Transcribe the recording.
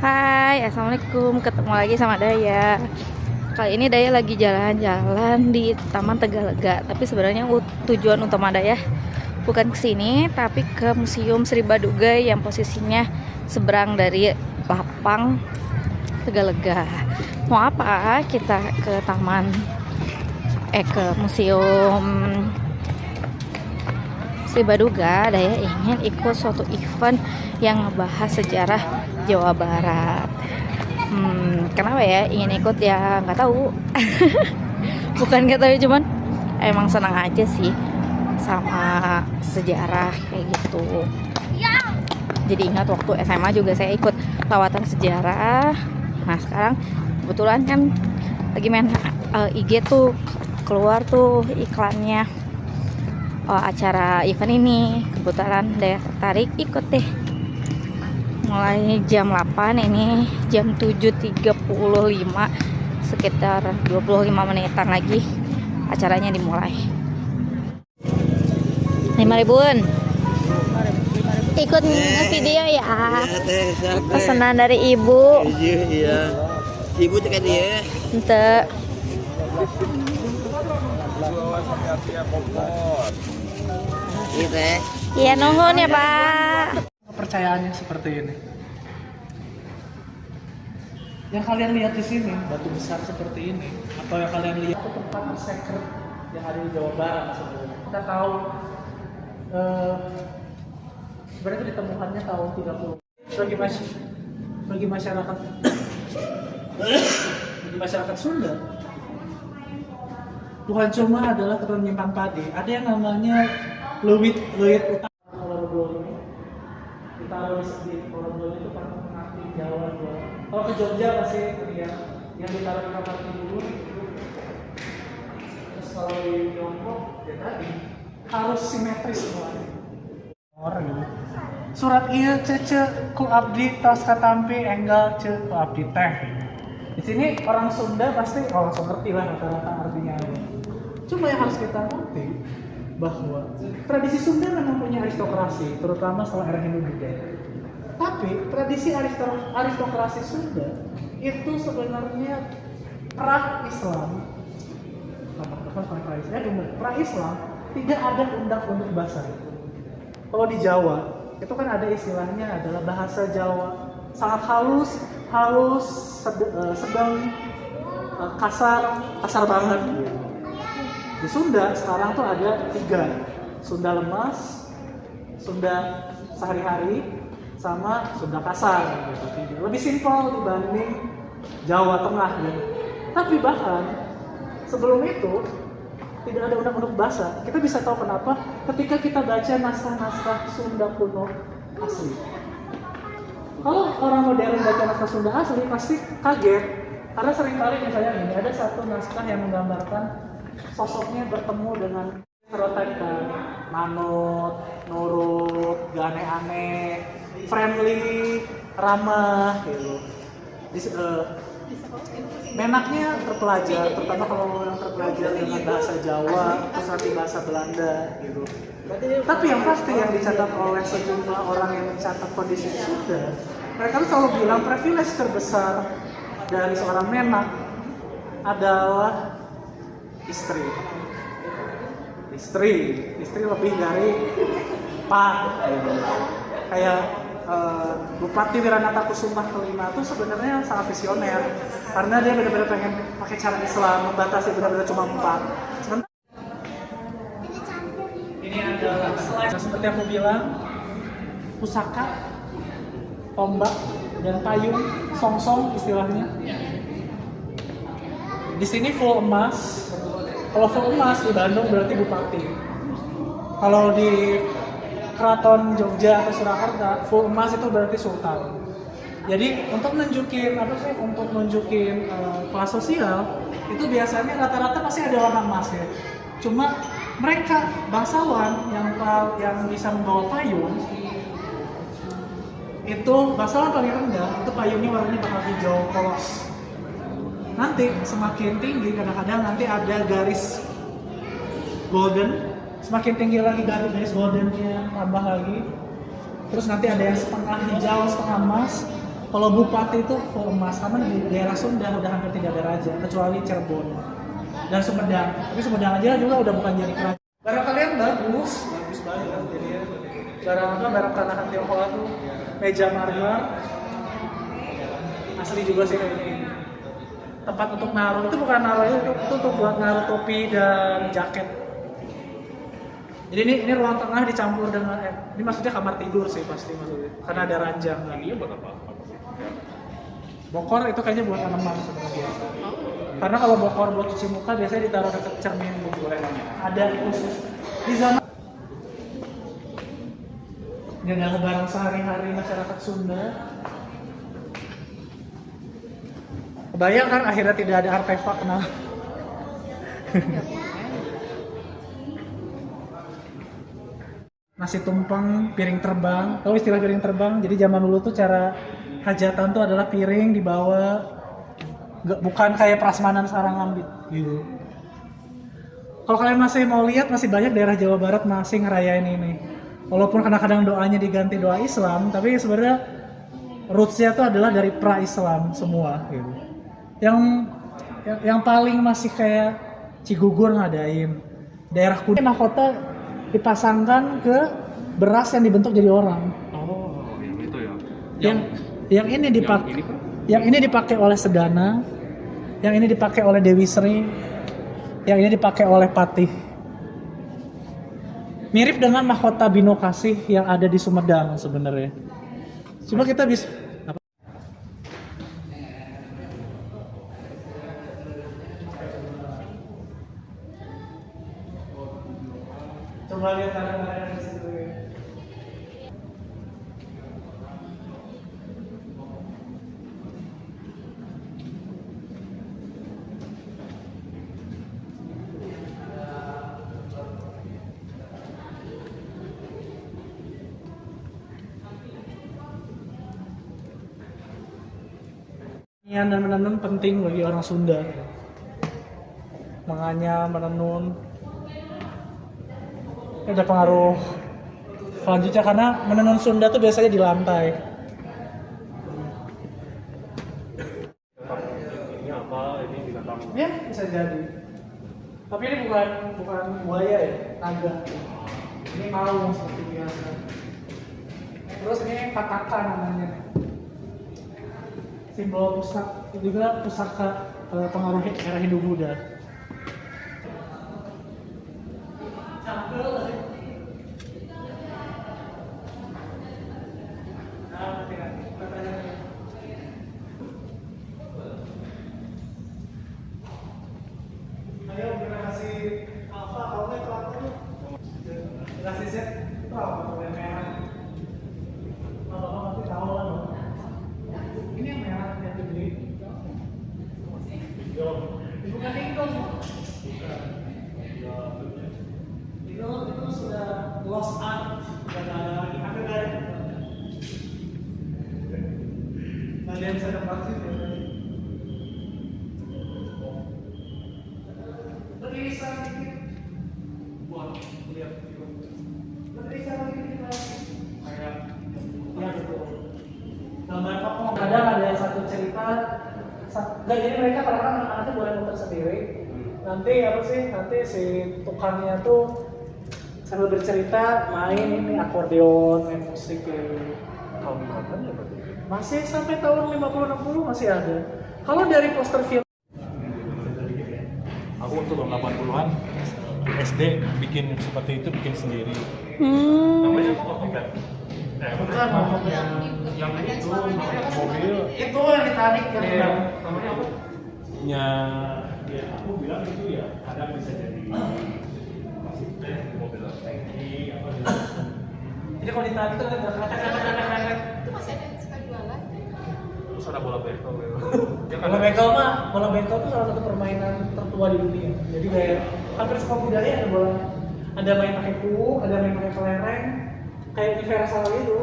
Hai, assalamualaikum. Ketemu lagi sama Daya. Kali ini Daya lagi jalan-jalan di Taman Tegalega. Tapi sebenarnya tujuan utama Daya bukan ke sini, tapi ke Museum Sri Baduga yang posisinya seberang dari Lapang Tegalega. Mau apa? Kita ke ke Museum Sri Baduga. Daya ingin ikut suatu event yang ngebahas sejarah Jawa Barat. Kenapa ya ingin ikut ya nggak tahu. Bukan nggak tahu, cuman emang senang aja sih sama sejarah kayak gitu. Jadi ingat waktu SMA juga saya ikut lawatan sejarah. Nah sekarang kebetulan kan lagi main IG tuh keluar tuh iklannya acara event ini. Kebetulan Daya tertarik ikut deh. Mulai jam 8, ini jam 7.35, sekitar 25 menitan lagi acaranya dimulai. 5.000-an ikut nge-video ya. Pesanan dari ibu. Iya. Ibu tekan dia. Ente. Gitu ya. Iya, nuhun ya, Pak. Kepercayaannya seperti ini. Yang kalian lihat di sini, batu besar seperti ini, atau yang kalian lihat itu tempat secret yang ada di Jawa Barat sebenarnya. Kita tahu sebenarnya itu ditemukannya tahun 30. Bagi masyarakat Sunda, Tuhan Cuma adalah keturunan menyimpan padi. Ada yang namanya Leuwit Utara. Kalau ini ditaruh di Kolobol itu pakai pengerti Jawa. Kalau ke Jogja pasti yang ditaruh di kamar tidur. Terus kalau di Tiongkok ya tadi harus simetris semuanya. Orang ini. Surat ieu cece ku abdi tos katampi enggal ce ku abdi teh. Di sini orang Sunda pasti langsung ngerti lah rata-rata artinya apa. Cuma yang harus kita ngerti bahwa tradisi Sunda memang punya aristokrasi, terutama setelah era Hindu-Buddha. Tapi tradisi aristokrasi Sunda itu sebenarnya pra-Islam. Pra-Islam tidak ada undang-undang bahasa. Kalau di Jawa itu kan ada istilahnya adalah bahasa Jawa sangat halus, sedang, kasar banget. Di Sunda sekarang tuh ada 3, Sunda lemas, Sunda sehari-hari, sama Sunda kasar gitu. Lebih simpel dibanding Jawa Tengah gitu. Tapi bahkan sebelum itu tidak ada undang-undang bahasa. Kita bisa tahu kenapa ketika kita baca naskah-naskah Sunda kuno asli. Kalau orang modern baca naskah Sunda asli pasti kaget karena seringkali misalnya ini ada satu naskah yang menggambarkan sosoknya bertemu dengan stereotip manut, nurut, gak aneh-aneh, friendly, ramah gitu. Menaknya terpelajar, terutama kalau yang terpelajar dengan bahasa Jawa, terus nanti bahasa Belanda gitu. Tapi yang pasti yang dicatat oleh sejumlah orang yang mencatat kondisi Sunda, mereka tuh selalu bilang privilege terbesar dari seorang menak adalah istri lebih dari pak gitu. Kayak Bupati Wiranata Kusuma kelima itu sebenarnya sangat visioner karena dia benar-benar pengen pakai cara Islam, membatasi benar-benar cuma 4. Ini adalah slide seperti aku bilang, pusaka, tombak, dan payung, songsong istilahnya. Di sini full emas. Kalau full emas di Bandung berarti bupati. Kalau di Keraton Jogja atau Surakarta full emas itu berarti sultan. Jadi untuk nunjukin kelas sosial itu biasanya rata-rata pasti ada warna emas ya. Cuma mereka bangsawan yang bisa membawa payung itu bangsawan paling rendah itu payungnya warnanya bakal hijau polos. Nanti semakin tinggi kadang-kadang nanti ada garis golden, semakin tinggi lagi garis goldennya tambah lagi. Terus nanti ada yang setengah hijau setengah emas. Kalau bupati itu emas, karena di daerah Sunda udah hampir tidak ada raja, kecuali Cirebon dan Sumedang. Tapi Sumedang aja juga udah bukan jadi kerajaan. Barang kalian bagus banget jadinya. Barang apa? Barang tanahan Tionghoa tuh, meja marmer, asli juga sih ini. Tempat untuk naruh, itu bukan naruh itu untuk buat naruh topi dan jaket. Jadi ini ruang tengah dicampur dengan ini maksudnya kamar tidur sih pasti maksudnya, karena ada ranjang. Ini buat apa? Bokor itu kayaknya buat tanaman sebenarnya. Karena kalau bokor buat cuci muka biasanya ditaruh dekat cermin gitu. Ada khusus di zaman. Ini adalah barang sehari-hari masyarakat Sunda. Kebayang kan akhirnya tidak ada artefak, nah. Nasi tumpeng, piring terbang. Tahu istilah piring terbang? Jadi zaman dulu tuh cara hajatan tuh adalah piring dibawa, bukan kayak prasmanan sekarang ngambil gitu. Kalau kalian masih mau lihat, masih banyak daerah Jawa Barat masih ngerayain ini. Walaupun kadang-kadang doanya diganti doa Islam, tapi sebenarnya roots-nya tuh adalah dari pra-Islam semua gitu. Yang paling masih kayak Cigugur ngadain. Daerah Kudu mahkota dipasangkan ke beras yang dibentuk jadi orang. Oh, yang itu ya. Yang ini dipakai. Yang ini dipakai oleh Sedana. Yang ini dipakai oleh Dewi Sri. Yang ini dipakai oleh Patih. Mirip dengan mahkota Bino Kasih yang ada di Sumedang sebenarnya. Cuma kita bisa coba lihat barang-barang di situ ya. Pertanian dan menenun penting bagi orang Sunda. Menganyam, menenun. Ini ada pengaruh selanjutnya karena menenun Sunda tuh biasanya di lantai. Ini apa? Ini binatang. Ya, bisa jadi. Tapi ini bukan buaya ya, naga. Ini maung seperti biasa. Terus ini pataka namanya. Simbol pusaka, juga pusaka pengaruh era Hindu-Buddha. Ayo kita kasih alpha, kalau nggak itu apa tuh? Kasih Z, itu apa tuh yang merah? Kalau nanti tahu lah dong. Ini yang merah yang gede. Bukan Indom. Itu sudah lost art, sudah nggak ada lagi. Ada dari nggak ada yang bisa dapatin ya. Beririsan dikit buat lihat film. Beririsan dikit lagi. Kayak ya betul. Gambar tokoh. Kadang ada satu cerita. Nggak, jadi mereka kadang-kadang anak-anaknya boleh muter sendiri. Nanti apa sih? Nanti si tukangnya tuh sambil bercerita main ini akordeon, main musik gitu. Tahun berapa ya berarti? Masih sampai tahun 50-60 masih ada. Kalau dari poster film Aku untuk tahun 80-an SD bikin seperti itu, bikin sendiri. Namanya apa? Otopet? bukan Yang itu mobil. itu yang ditarik yang Namanya apa? Ya aku bilang itu ya kadang bisa jadi masih mobil tangki apa gitu. jadi kalau ditarik itu kan Itu masih ada yang suka jualan. Terus ada bola bekel gitu. Ya bola bekel mah, bola bekel itu salah satu permainan tertua di dunia. Jadi kayak hampir semua budaya ada bola, ada main pakai kuku, ada main pakai kelereng, kayak universal gitu.